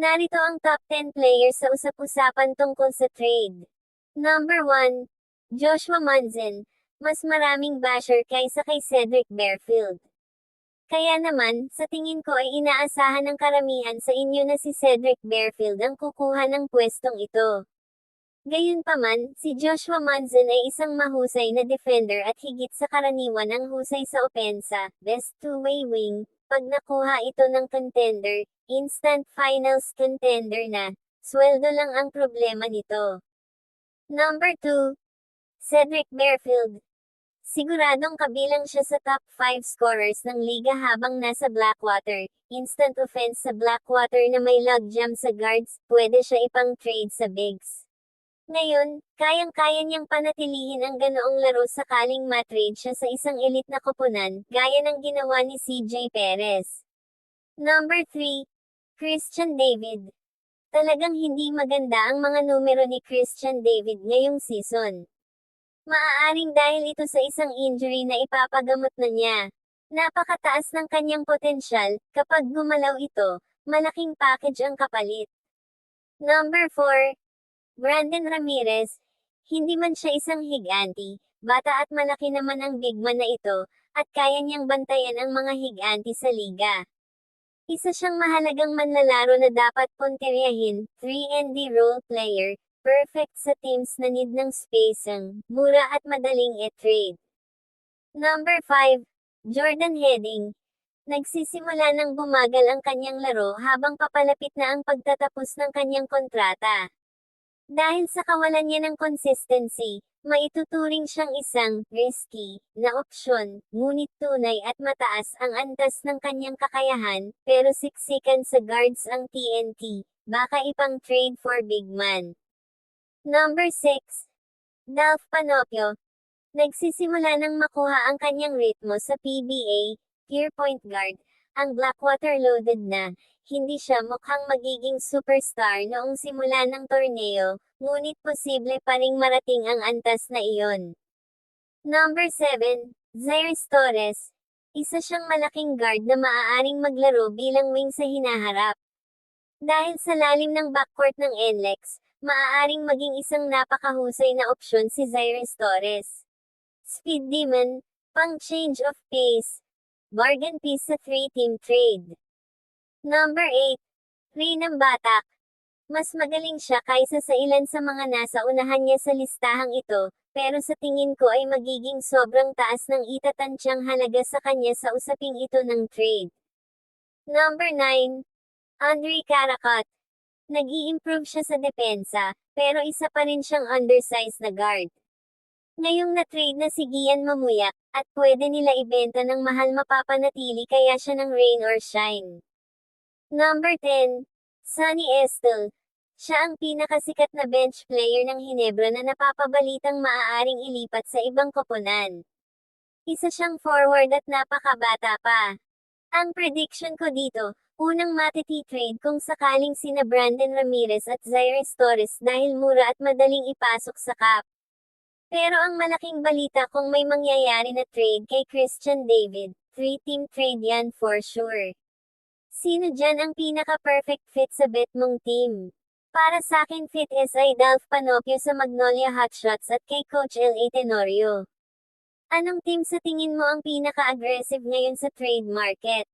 Narito ang top 10 players sa usap-usapan tungkol sa trade. Number 1, Joshua Munson. Mas maraming basher kaysa kay Cedric Barefield. Kaya naman, sa tingin ko ay inaasahan ng karamihan sa inyo na si Cedric Barefield ang kukuha ng pwestong ito. Gayunpaman, si Joshua Munson ay isang mahusay na defender at higit sa karaniwan ang husay sa opensa, best two-way wing. Pag nakuha ito ng contender, instant finals contender na, sweldo lang ang problema nito. Number 2, Cedric Barefield. Siguradong kabilang siya sa top 5 scorers ng liga habang nasa Blackwater. Instant offense sa Blackwater na may logjam sa guards, pwede siya ipang trade sa bigs. Ngayon, kayang-kaya niyang panatilihin ang ganoong laro sakaling matrade siya sa isang elite na koponan, gaya ng ginawa ni CJ Perez. Number 3, Christian David. Talagang hindi maganda ang mga numero ni Christian David ngayong season. Maaaring dahil ito sa isang injury na ipapagamot na niya. Napakataas ng kanyang potensyal, kapag gumalaw ito, malaking package ang kapalit. Number 4, Brandon Ramirez. Hindi man siya isang higanti, bata at malaki naman ang big man na ito, at kaya niyang bantayan ang mga higanti sa liga. Isa siyang mahalagang manlalaro na dapat puntiryahin, 3-and-D role player, perfect sa teams na need ng spacing, mura at madaling i-trade. Number 5, Jordan Heading. Nagsisimula nang bumagal ang kanyang laro habang papalapit na ang pagtatapos ng kanyang kontrata. Dahil sa kawalan niya ng consistency, maituturing siyang isang risky na opsyon, ngunit tunay at mataas ang antas ng kanyang kakayahan, pero siksikan sa guards ang TNT, baka ipang trade for big man. Number 6, Dalf Panopio. Nagsisimula nang makuha ang kanyang ritmo sa PBA, pure point guard, ang Blackwater loaded na. Hindi siya mukhang magiging superstar noong simula ng torneo, ngunit posible pa ring marating ang antas na iyon. Number 7, Zaire Torres. Isa siyang malaking guard na maaaring maglaro bilang wing sa hinaharap. Dahil sa lalim ng backcourt ng NLEX, maaaring maging isang napakahusay na opsyon si Zaire Torres. Speed demon, pang change of pace, bargain piece sa 3-team trade. Number 8, Reynam Batak. Mas magaling siya kaysa sa ilan sa mga nasa unahan niya sa listahang ito, pero sa tingin ko ay magiging sobrang taas ng itatansyang halaga sa kanya sa usaping ito ng trade. Number 9, Andre Caracat. Nag-i-improve siya sa depensa, pero isa pa rin siyang undersized na guard. Ngayong na-trade na si Gian Mamuyak, at pwede nila ibenta ng mahal mapapanatili kaya siya ng rain or shine. Number 10, Sonny Estel. Siya ang pinakasikat na bench player ng Hinebra na napapabalitang maaaring ilipat sa ibang koponan. Isa siyang forward at napakabata pa. Ang prediction ko dito, unang matiti-trade kung sakaling sina Brandon Ramirez at Zaire Torres dahil mura at madaling ipasok sa cap. Pero ang malaking balita kung may mangyayari na trade kay Christian David, 3-team trade yan for sure. Sino dyan ang pinaka-perfect fit sa bet mong team? Para sa akin fit is ay Dalf Panopio sa Magnolia Hotshots at kay Coach L.A. Tenorio. Anong team sa tingin mo ang pinaka-aggressive ngayon sa trade market?